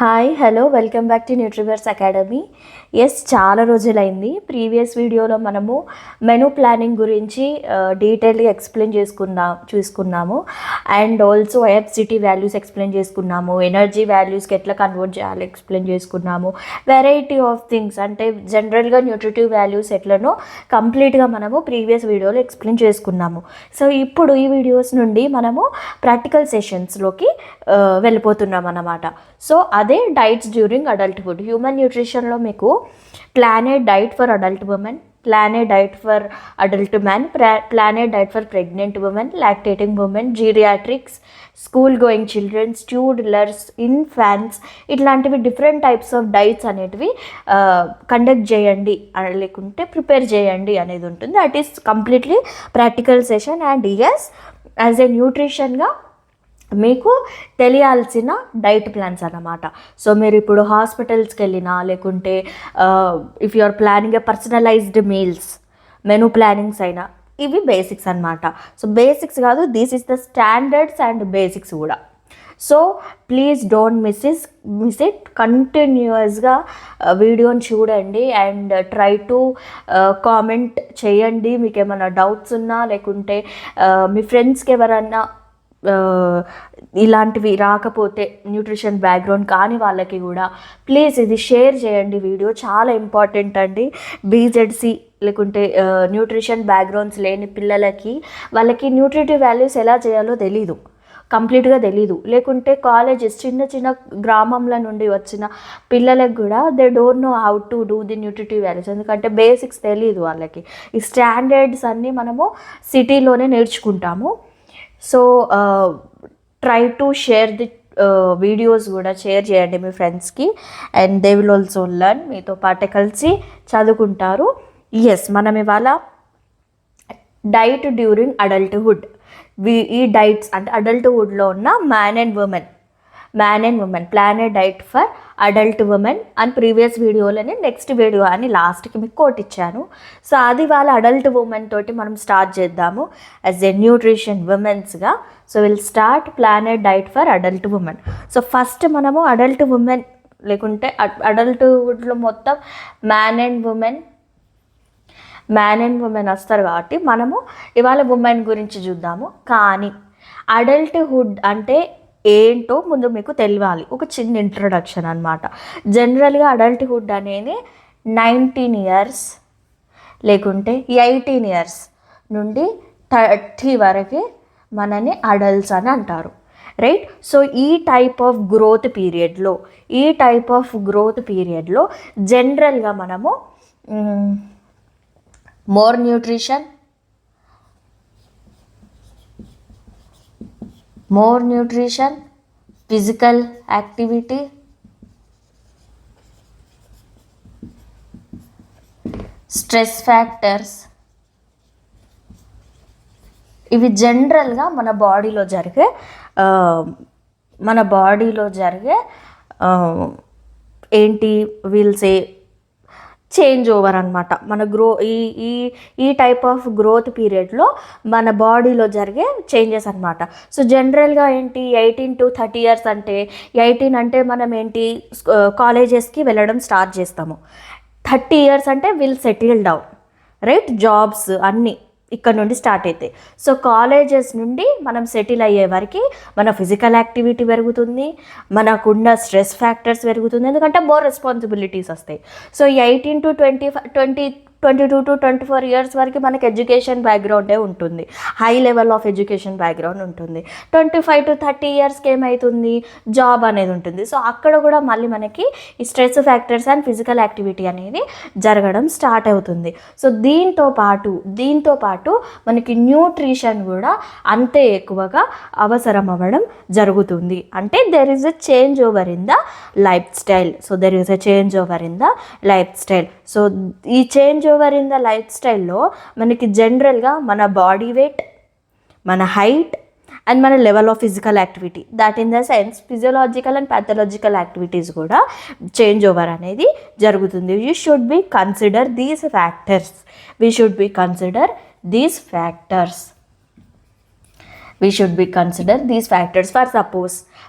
Hi hello welcome back to Nutriverse academy. చాలా రోజులైంది. Previous వీడియోలో మనము మెనూ ప్లానింగ్ గురించి డీటెయిల్గా ఎక్స్ప్లెయిన్ చూసుకున్నాము. అండ్ ఆల్సో ఎఫ్సిటీ వాల్యూస్ ఎక్స్ప్లెయిన్ చేసుకున్నాము. ఎనర్జీ వాల్యూస్కి ఎట్లా కన్వర్ట్ చేయాలి ఎక్స్ప్లెయిన్ చేసుకున్నాము. వెరైటీ ఆఫ్ థింగ్స్ అంటే జనరల్గా న్యూట్రిటివ్ వాల్యూస్ ఎట్లనో కంప్లీట్గా మనము ప్రీవియస్ వీడియోలో ఎక్స్ప్లెయిన్ చేసుకున్నాము. సో ఇప్పుడు ఈ వీడియోస్ నుండి మనము ప్రాక్టికల్ సెషన్స్లోకి వెళ్ళిపోతున్నాం అన్నమాట. సో అదే డైట్స్ డ్యూరింగ్ అడల్ట్హుడ్. హ్యూమన్ న్యూట్రిషన్లో మీకు plan a diet for adult women, plan a diet for adult man, plan a diet for pregnant women, lactating women, geriatrics, school going childrens, toddlers, infants, ఇట్లాంటివి డిఫరెంట్ టైప్స్ ఆఫ్ డైట్స్ అనేటివి conduct చేయండి లేకుంటే prepare చేయండి అనేది ఉంటుంది. That is completely practical session. And as a న్యూట్రిషన్గా మీకు తెలియాల్సిన డైట్ ప్లాన్స్ అన్నమాట. సో మీరు ఇప్పుడు హాస్పిటల్స్కి వెళ్ళినా లేకుంటే if you are planning a personalized meals menu plannings అయినా ఇవి బేసిక్స్ అన్నమాట. సో బేసిక్స్ కాదు, this is the standards and basics కూడా. So please don't miss it. కంటిన్యూస్గా వీడియోని చూడండి అండ్ ట్రై టు కామెంట్ చేయండి. మీకు ఏమైనా డౌట్స్ ఉన్నా లేకుంటే మీ ఫ్రెండ్స్కి ఎవరన్నా ఇలాంటివి రాకపోతే న్యూట్రిషన్ బ్యాక్గ్రౌండ్ కానీ వాళ్ళకి కూడా ప్లీజ్ ఇది షేర్ చేయండి. వీడియో చాలా ఇంపార్టెంట్ అండి. బీజెడ్సి లేకుంటే న్యూట్రిషన్ బ్యాక్గ్రౌండ్స్ లేని పిల్లలకి వాళ్ళకి న్యూట్రిటివ్ వాల్యూస్ ఎలా చేయాలో కంప్లీట్గా తెలీదు. లేకుంటే కాలేజెస్ చిన్న గ్రామంల నుండి వచ్చిన పిల్లలకు కూడా they don't know how to do the nutritive values. ఎందుకంటే బేసిక్స్ తెలీదు వాళ్ళకి. ఈ స్టాండర్డ్స్ అన్నీ మనము సిటీలోనే నేర్చుకుంటాము. So try to share the videos కూడా షేర్ చేయండి మీ ఫ్రెండ్స్కి and they will also learn. మీతో పాటే కలిసి చదువుకుంటారు. మనం ఇవాళ డైట్ డ్యూరింగ్ అడల్ట్హుడ్, ఈ డైట్స్ అంటే అడల్ట్హుడ్లో ఉన్న man and women plan a diet for adult women అని ప్రీవియస్ వీడియోలోనే నెక్స్ట్ వీడియో అని లాస్ట్కి మీకు కోట్ ఇచ్చాను. సో అది వాళ్ళ అడల్ట్ ఉమెన్ తోటి మనం స్టార్ట్ చేద్దాము యాజ్ ఎ న్యూట్రిషన్ ఉమెన్స్గా. So will start plan a diet for adult women. So first మనము అడల్ట్ ఉమెన్ లేకుంటే అడల్ట్హుడ్లో మొత్తం మ్యాన్ అండ్ ఉమెన్ వస్తారు కాబట్టి మనము ఇవాళ ఉమెన్ గురించి చూద్దాము. కానీ అడల్ట్హుడ్ అంటే ఏంటో ముందు మీకు తెలియాలి. ఒక చిన్న ఇంట్రొడక్షన్ అనమాట. జనరల్గా అడల్ట్హుడ్ అనేది 19 ఇయర్స్ లేకుంటే 18 ఇయర్స్ నుండి 30 వరకు మనని అడల్ట్స్ అని అంటారు, రైట్? సో ఈ టైప్ ఆఫ్ గ్రోత్ పీరియడ్లో జనరల్గా మనము more nutrition, physical activity, stress factors, ఇవి జనరల్గా మన బాడీలో జరిగే ఏంటి వీల్సే చేంజ్ ఓవర్ అనమాట. మన ఈ టైప్ ఆఫ్ గ్రోత్ పీరియడ్లో మన బాడీలో జరిగే చేంజెస్ అనమాట. సో జనరల్గా ఏంటి 18 to 30 ఇయర్స్ అంటే 18 అంటే మనం ఏంటి కాలేజెస్కి వెళ్ళడం స్టార్ట్ చేస్తాము. 30 ఇయర్స్ అంటే will settle down, right? Jobs అన్నీ ఇక్కడ నుండి స్టార్ట్ అవుతాయి. సో కాలేజెస్ నుండి మనం సెటిల్ అయ్యే వరకు మన ఫిజికల్ యాక్టివిటీ పెరుగుతుంది, మనకున్న స్ట్రెస్ ఫ్యాక్టర్స్ పెరుగుతుంది, ఎందుకంటే మోర్ రెస్పాన్సిబిలిటీస్ వస్తాయి. సో 18 to 22 to 24 ఇయర్స్ వరకు మనకి ఎడ్యుకేషన్ బ్యాక్గ్రౌండే ఉంటుంది, high level of education background ఉంటుంది. 25 to 30 ఇయర్స్కి ఏమవుతుంది, జాబ్ అనేది ఉంటుంది. సో అక్కడ కూడా మళ్ళీ మనకి ఈ stress factors and physical activity అనేది జరగడం స్టార్ట్ అవుతుంది. సో దీంతో పాటు మనకి న్యూట్రిషన్ కూడా అంతే ఎక్కువగా అవసరం అవ్వడం జరుగుతుంది. అంటే there is a change over in the lifestyle. So ఈ change over in the life స్టైల్లో మనకి జనరల్గా మన బాడీ వెయిట్, మన హైట్ అండ్ మన level of physical activity, that in the sense physiological and pathological activities కూడా change over అనేది జరుగుతుంది. You should be consider these factors. We should be consider these factors.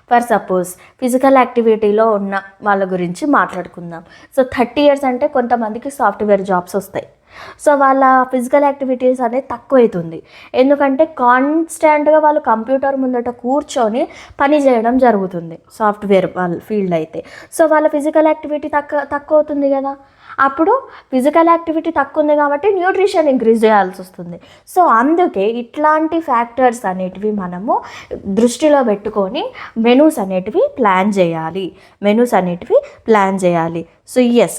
For suppose physical యాక్టివిటీలో ఉన్న వాళ్ళ గురించి మాట్లాడుకుందాం. So 30 years అంటే కొంతమందికి సాఫ్ట్వేర్ జాబ్స్ వస్తాయి. సో వాళ్ళ ఫిజికల్ యాక్టివిటీస్ అనేది తక్కువ అవుతుంది, ఎందుకంటే కాన్స్టెంట్గా వాళ్ళు కంప్యూటర్ ముందట కూర్చొని పని చేయడం జరుగుతుంది సాఫ్ట్వేర్ వాళ్ళ ఫీల్డ్ అయితే. సో వాళ్ళ ఫిజికల్ యాక్టివిటీ తక్కువ అవుతుంది కదా. అప్పుడు ఫిజికల్ యాక్టివిటీ తక్కువ ఉంది కాబట్టి న్యూట్రిషన్ ఇంక్రీజ్ చేయాల్సి వస్తుంది. సో అందుకే ఇట్లాంటి ఫ్యాక్టర్స్ అనేటివి మనము దృష్టిలో పెట్టుకొని మెనూస్ అనేటివి ప్లాన్ చేయాలి. సో ఎస్,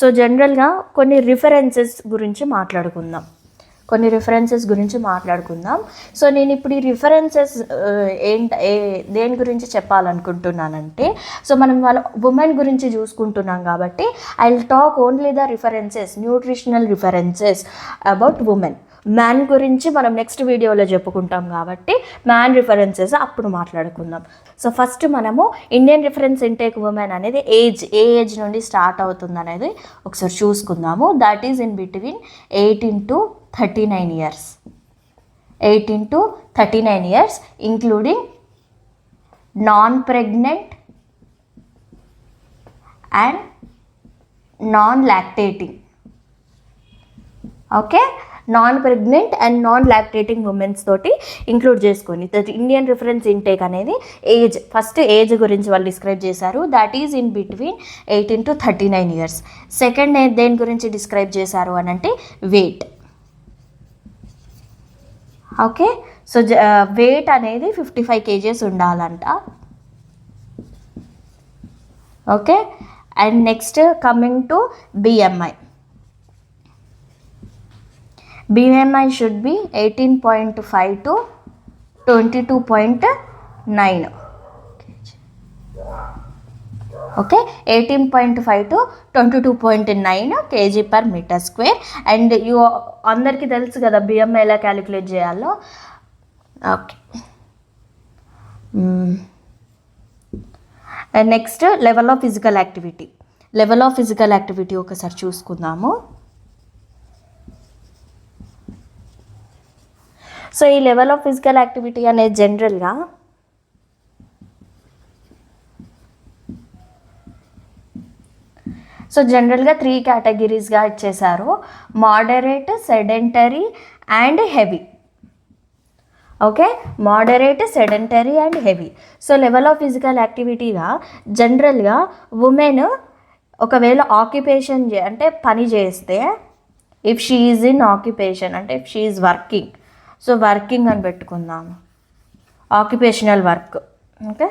సో జనరల్గా కొన్ని రిఫరెన్సెస్ గురించి మాట్లాడుకుందాం. సో నేను ఇప్పుడు ఈ రిఫరెన్సెస్ దేని గురించి చెప్పాలనుకుంటున్నానంటే, సో మనం వాళ్ళ ఉమెన్ గురించి చూసుకుంటున్నాం కాబట్టి I will talk only the references, nutritional references about women. Man గురించి మనం నెక్స్ట్ వీడియోలో చెప్పుకుంటాం కాబట్టి మ్యాన్ రిఫరెన్సెస్ అప్పుడు మాట్లాడుకుందాం. సో ఫస్ట్ మనము ఇండియన్ రిఫరెన్స్ ఇంటేక్ ఉమెన్ అనేది ఏ ఏజ్ నుండి స్టార్ట్ అవుతుంది అనేది ఒకసారి చూసుకుందాము. That is in between 18 to 39 years, including non pregnant and non lactating. Okay, non pregnant and non lactating womens తోటి ఇంక్లూడ్ చేసుకొని ఇండియన్ రిఫరెన్స్ ఇంటేక్ అనేది ఫస్ట్ ఏజ్ గురించి వాళ్ళు డిస్క్రైబ్ చేశారు. That is in between 18 to 39 years. Second దేని గురించి describe చేశారు అని అంటే వెయిట్. ఓకే, సో వెయిట్ అనేది 55 kgs ఉండాలంట. Okay, and next coming to BMI should be 18.5 to 22.9. Okay, 18.5 to 22.9 kg/m². And అందరికీ తెలుసు కదా BMI ఎలా క్యాలిక్యులేట్ చేయాలో. Okay, next level of physical activity ఒకసారి చూసుకుందాము. సో ఈ లెవెల్ ఆఫ్ ఫిజికల్ యాక్టివిటీ అనేది జనరల్గా సో జనరల్గా 3 కేటగిరీస్గా ఇచ్చేశారు: moderate, sedentary and heavy. Okay, moderate, sedentary and heavy. So level of physical యాక్టివిటీగా జనరల్గా ఉమెన్ ఒకవేళ ఆక్యుపేషన్ అంటే పని చేస్తే, if she is in occupation అంటే if she is working, so working అని పెట్టుకుందాము, occupational work. Okay,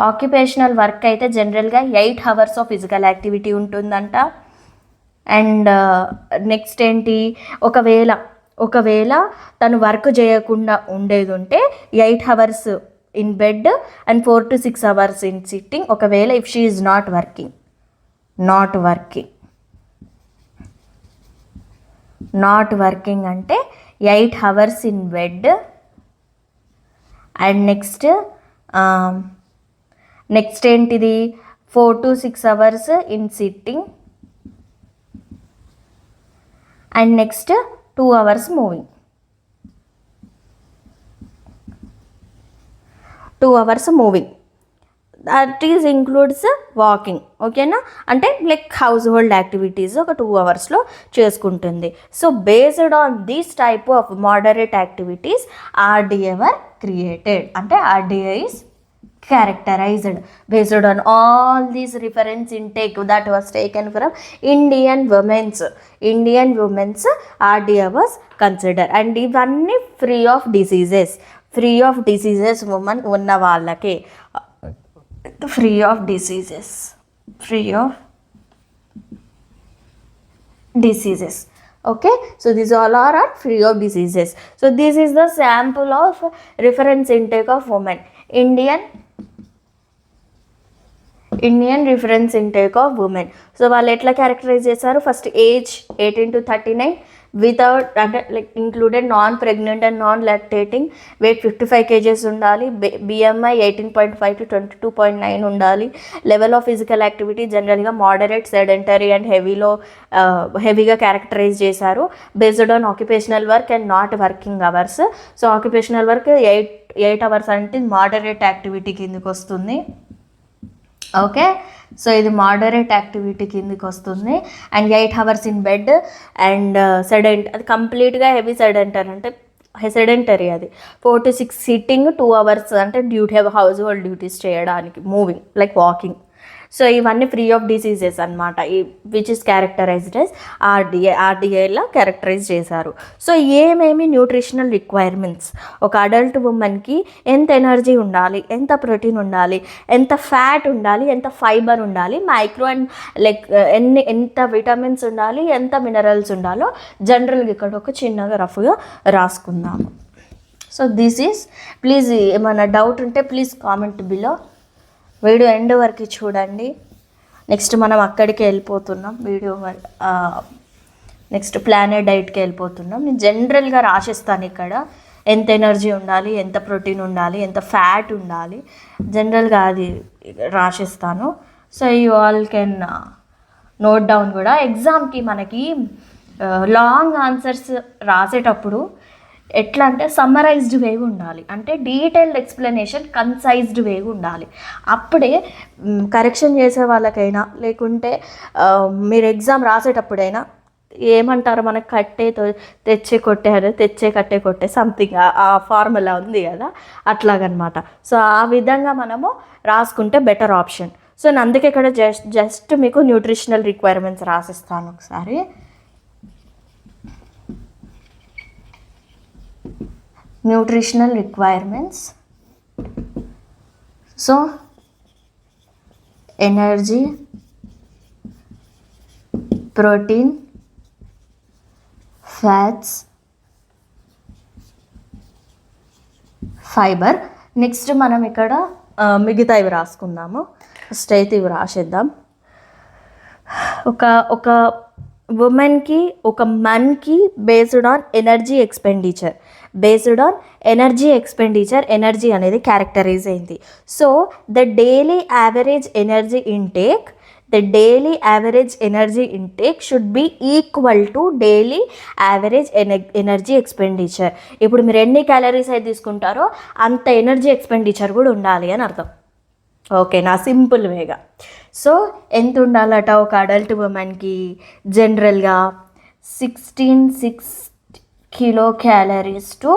occupational work అయితే జనరల్గా 8 hours ఆఫ్ ఫిజికల్ యాక్టివిటీ ఉంటుందంట. అండ్ నెక్స్ట్ ఏంటి, ఒకవేళ తను వర్క్ చేయకుండా ఉండేది ఉంటే 8 hours in bed and 4 to 6 hours in sitting. ఒకవేళ if she is not working అంటే 8 hours in bed. And next ఏంటిది, 4 to 6 hours in sitting. And next 2 hours moving. 2 hours moving, that is includes walking. ఓకేనా, అంటే like house hold activities ఒక 2 hours చేసుకుంటుంది. So based on these type of moderate activities RDA were created. అంటే RDA is characterized based on all these reference intake that was taken from Indian women's RDA was considered. And ఇవన్నీ free of diseases women ఉన్న వాళ్ళకే, free of diseases. Okay, so these all are free of diseases. So this is the sample of reference intake of women. Indian reference intake of women. So వాళ్ళు ఎట్లా characterize చేశారు, first age 18 to 39, without అంటే like included non pregnant and non lactating, weight 55 kgs ఉండాలి, BMI 18.5 to 22.9 ఉండాలి, level of physical activity జనరల్గా moderate, sedentary and హెవీగా characterize చేశారు, based on occupational work and not working hours. So occupational work 8 hours అంటే moderate activity కిందకి వస్తుంది. Okay, so ఇది moderate activity కిందకి వస్తుంది. And 8 hours in bed and అది కంప్లీట్గా హెవీ సెడెంటరీ అంటే సెడెంటరీ, అది 4 to 6 సిట్టింగ్, 2 hours అంటే హౌస్ హోల్డ్ డ్యూటీస్ చేయడానికి, మూవింగ్ లైక్ వాకింగ్. సో ఇవన్నీ ఫ్రీ ఆఫ్ డిసీజెస్ అనమాట, విచ్ ఇస్ క్యారెక్టరైజ్డ్ ఎస్ ఆర్డిఏలా క్యారెక్టరైజ్ చేశారు. సో ఏమేమి న్యూట్రిషనల్ రిక్వైర్మెంట్స్, ఒక అడల్ట్ ఉమెన్కి ఎంత ఎనర్జీ ఉండాలి, ఎంత ప్రోటీన్ ఉండాలి, ఎంత ఫ్యాట్ ఉండాలి, ఎంత ఫైబర్ ఉండాలి, మైక్రో అండ్ లైక్ ఎంత విటమిన్స్ ఉండాలి, ఎంత మినరల్స్ ఉండాలో జనరల్గా ఇక్కడ ఒక చిన్నగా రఫ్గా రాసుకుందాము. సో దిస్ ఈజ్, ప్లీజ్ ఏమైనా డౌట్ ఉంటే please comment below. Video end వరకు చూడండి. నెక్స్ట్ మనం అక్కడికి వెళ్ళిపోతున్నాం, నెక్స్ట్ ప్లానెట్ డైట్కి వెళ్ళిపోతున్నాం. నేను జనరల్గా రాసిస్తాను ఇక్కడ ఎంత ఎనర్జీ ఉండాలి, ఎంత ప్రోటీన్ ఉండాలి, ఎంత ఫ్యాట్ ఉండాలి, జనరల్గా అది రాసిస్తాను. So you all can note down కూడా. ఎగ్జామ్కి మనకి లాంగ్ ఆన్సర్స్ రాసేటప్పుడు ఎట్లా అంటే సమ్మరైజ్డ్ వేగా ఉండాలి, అంటే డీటెయిల్డ్ ఎక్స్ప్లెనేషన్ కన్సైజ్డ్ వేగా ఉండాలి. అప్పుడే కరెక్షన్ చేసే వాళ్ళకైనా లేకుంటే మీరు ఎగ్జామ్ రాసేటప్పుడైనా ఏమంటారు, మనకు తెచ్చే కట్టే కొట్టే సంథింగ్ ఆ ఫార్ములా ఉంది కదా, అట్లాగనమాట. సో ఆ విధంగా మనము రాసుకుంటే బెటర్ ఆప్షన్. సో నేను అందుకే ఇక్కడ జస్ట్ మీకు న్యూట్రిషనల్ రిక్వైర్మెంట్స్ రాసిస్తాను ఒకసారి. Nutritional requirements. So energy, protein, fats, fibre. Next మనం ఇక్కడ మిగతా ఇవి రాసుకుందాము. ఫస్ట్ అయితే ఇవి రాసేద్దాం. ఒక ఉమెన్కి, ఒక మన్కి based on energy expenditure, energy అనేది క్యారెక్టరైజ్ అయింది. So the daily average energy intake should be equal to daily average energy expenditure. ఇప్పుడు మీరు ఎన్ని క్యాలరీస్ అయితే తీసుకుంటారో అంత ఎనర్జీ ఎక్స్పెండిచర్ కూడా ఉండాలి అని అర్థం. ఓకేనా, సింపుల్ వేగా. సో ఎంత ఉండాలట ఒక అడల్ట్ ఉమెన్కి? జనరల్గా 16 kilo calories to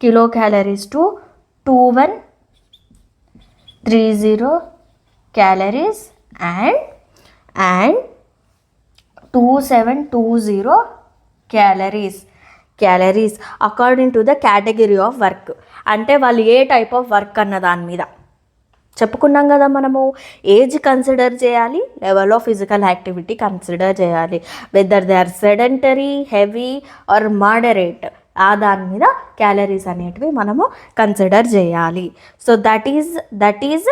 2130 calories and 2720 calories according to the category of work. అంటే వాళ్ళు ఏ టైప్ ఆఫ్ వర్క్ అన్న దాని మీద చెప్పుకున్నాం కదా. మనము ఏజ్ కన్సిడర్ చేయాలి, level of physical activity consider చేయాలి, whether they are sedentary, heavy or moderate, ఆ దాని మీద క్యాలరీస్ అనేటివి మనము కన్సిడర్ చేయాలి. So that is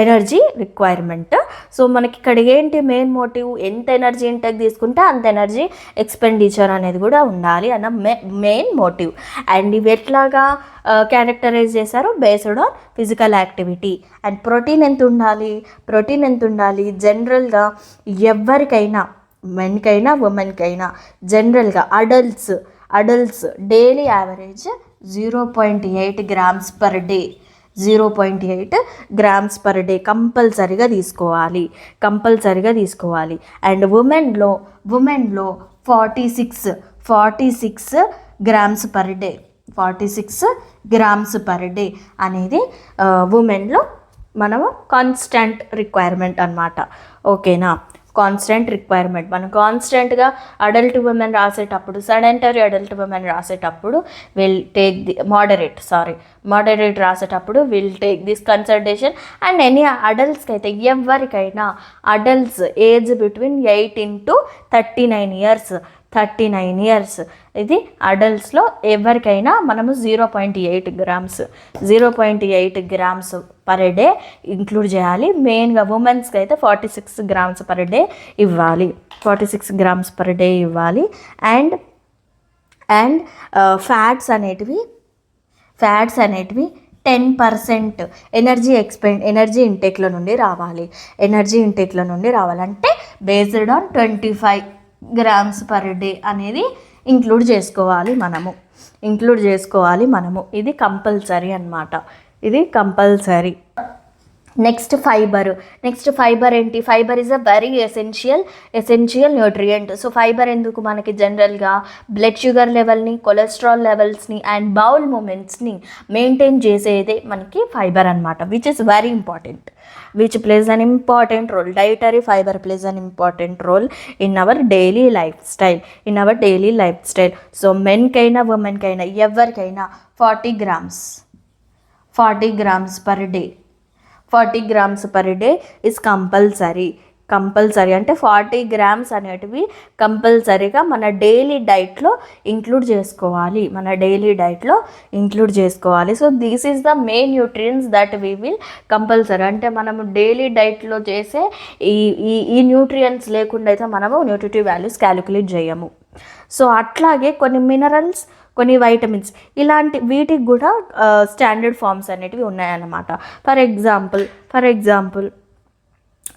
energy requirement. So మనకి ఇక్కడ ఏంటి మెయిన్ మోటివ్, ఎంత ఎనర్జీ ఇంటేక్ తీసుకుంటే అంత ఎనర్జీ ఎక్స్పెండిచర్ అనేది కూడా ఉండాలి అన్న మెయిన్ మోటివ్. అండ్ ఇవి ఎట్లాగా క్యారెక్టరైజ్ చేశారు? Based on physical activity. And protein ఎంత ఉండాలి? జనరల్గా ఎవరికైనా, మెన్కైనా ఉమెన్కైనా, జనరల్గా adults daily average 0.8 grams per day, 0.8 grams per day కంపల్సరీగా తీసుకోవాలి. అండ్ ఉమెన్లో 46 grams per day, 46 grams per day అనేది ఉమెన్లో మనము కాన్స్టెంట్ రిక్వైర్మెంట్ అన్నమాట. ఓకేనా, కాన్స్టెంట్ రిక్వైర్మెంట్. మనం కాన్స్టెంట్గా అడల్ట్ ఉమెన్ రాసేటప్పుడు, సెడెంటరీ అడల్ట్ ఉమెన్ రాసేటప్పుడు విల్ టేక్ ది మోడరేట్ రాసేటప్పుడు will take this consideration. And any అడల్ట్స్కి అయితే ఎవరికైనా adults age between 18 to 39 years, 39 years. ఇది అడల్ట్స్లో ఎవరికైనా మనము 0.8 గ్రామ్స్ పర్ డే ఇంక్లూడ్ చేయాలి. మెయిన్గా ఉమెన్స్కి అయితే 46 గ్రామ్స్ పర్ డే ఇవ్వాలి. 46 గ్రామ్స్ పర్ డే ఇవ్వాలి. అండ్ ఫ్యాట్స్ అనేటివి 10% ఎనర్జీ ఇంటేక్లో నుండి రావాలి. అంటే based on 25 grams per day అనేది ఇంక్లూడ్ చేసుకోవాలి మనము. ఇది కంపల్సరీ అన్నమాట. నెక్స్ట్ ఫైబర్ ఏంటి? Fibre is a very essential nutrient. So fibre ఎందుకు మనకి జనరల్గా బ్లడ్ షుగర్ లెవెల్ని, కొలెస్ట్రాల్ లెవెల్స్ని అండ్ బౌల్ మూమెంట్స్ని మెయింటైన్ చేసేదే మనకి ఫైబర్ అనమాట, which is very important, which plays an important role. Dietary fiber plays an important role in our daily lifestyle. So men kaina, women kaina, everykaina 40 grams per day. 40 grams per day is compulsory. అంటే 40 grams అనేటివి కంపల్సరీగా మన daily డైట్లో include చేసుకోవాలి. So this is the main nutrients that we will compulsory. అంటే మనము daily డైట్లో చేసే ఈ న్యూట్రియన్స్ లేకుండా అయితే మనము న్యూట్రిటివ్ వాల్యూస్ క్యాలిక్యులేట్ చేయము. సో అట్లాగే కొన్ని మినరల్స్, కొన్ని వైటమిన్స్, ఇలాంటి వీటికి కూడా స్టాండర్డ్ ఫార్మ్స్ అనేటివి ఉన్నాయన్నమాట. ఫర్ ఎగ్జాంపుల్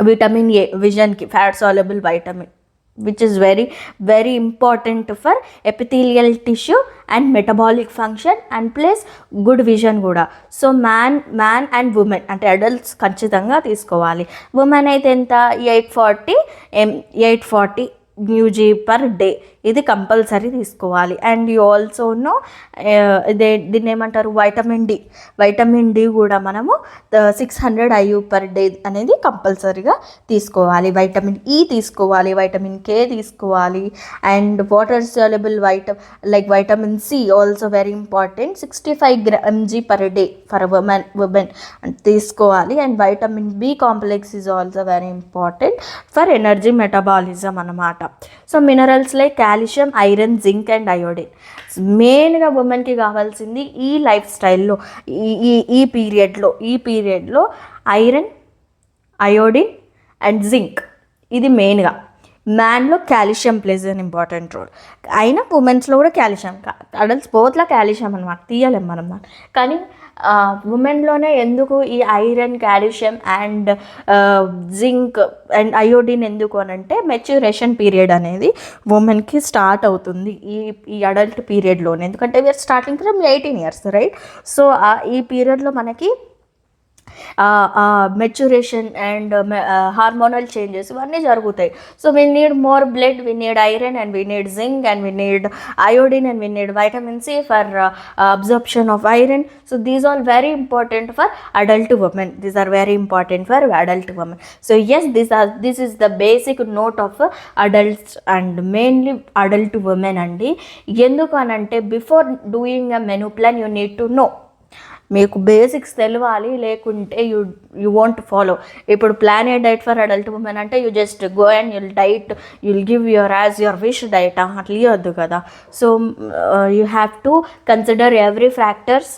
విటమిన్ ఏ, విజన్కి fat soluble vitamin, which is very very important for epithelial tissue and metabolic function and plays good vision కూడా. సో మ్యాన్ అండ్ ఉమెన్ అంటే అడల్ట్స్ ఖచ్చితంగా తీసుకోవాలి. ఉమెన్ అయితే ఎంత? 840 mg per day. ఇది compulsory తీసుకోవాలి. And you also no దీన్ని ఏమంటారు? వైటమిన్ డి కూడా మనము 600 IU per day అనేది కంపల్సరీగా తీసుకోవాలి. విటమిన్ ఈ తీసుకోవాలి, వైటమిన్ కే తీసుకోవాలి. And water soluble vitamin C also very important, 65 mg per day for women తీసుకోవాలి. And vitamin B complex is also very important for energy metabolism అన్నమాట. So minerals like calcium, iron, zinc and iodine మెయిన్గా ఉమెన్కి కావాల్సింది ఈ life స్టైల్లో, ఈ పీరియడ్లో iron, iodine and zinc. ఇది మెయిన్గా. మ్యాన్లో calcium plays an important role. అయినా ఉమెన్స్లో కూడా కాల్షియం, అడల్ట్స్ బోత్లో కాల్షియం అనమాట, తీయలేం మనం. కానీ ఉమెన్లోనే ఎందుకు ఈ iron, calcium and zinc and iodine ఎందుకు అని అంటే మెచ్యూరేషన్ పీరియడ్ అనేది ఉమెన్కి స్టార్ట్ అవుతుంది ఈ అడల్ట్ పీరియడ్లోనే. ఎందుకంటే we are starting from 18 years, right? So ఈ పీరియడ్లో మనకి మెచ్యూరేషన్ అండ్ హార్మోనల్ చేంజెస్ ఇవన్నీ జరుగుతాయి. So we need more blood, we need iron and we need zinc and we need iodine and we need vitamin C for absorption of iron. So these all very important for adult women. So yes, this is the basic note of adults and mainly adult women అండి. ఎందుకు అనంటే before doing a menu plan you need to know. మీకు basics తెలియాలి, లేకుంటే you want follow. ఇప్పుడు plan a diet for adult women అంటే you just go and you'll give your wish diet అట్లా ఇవ్వద్దు కదా. So you have to consider every factors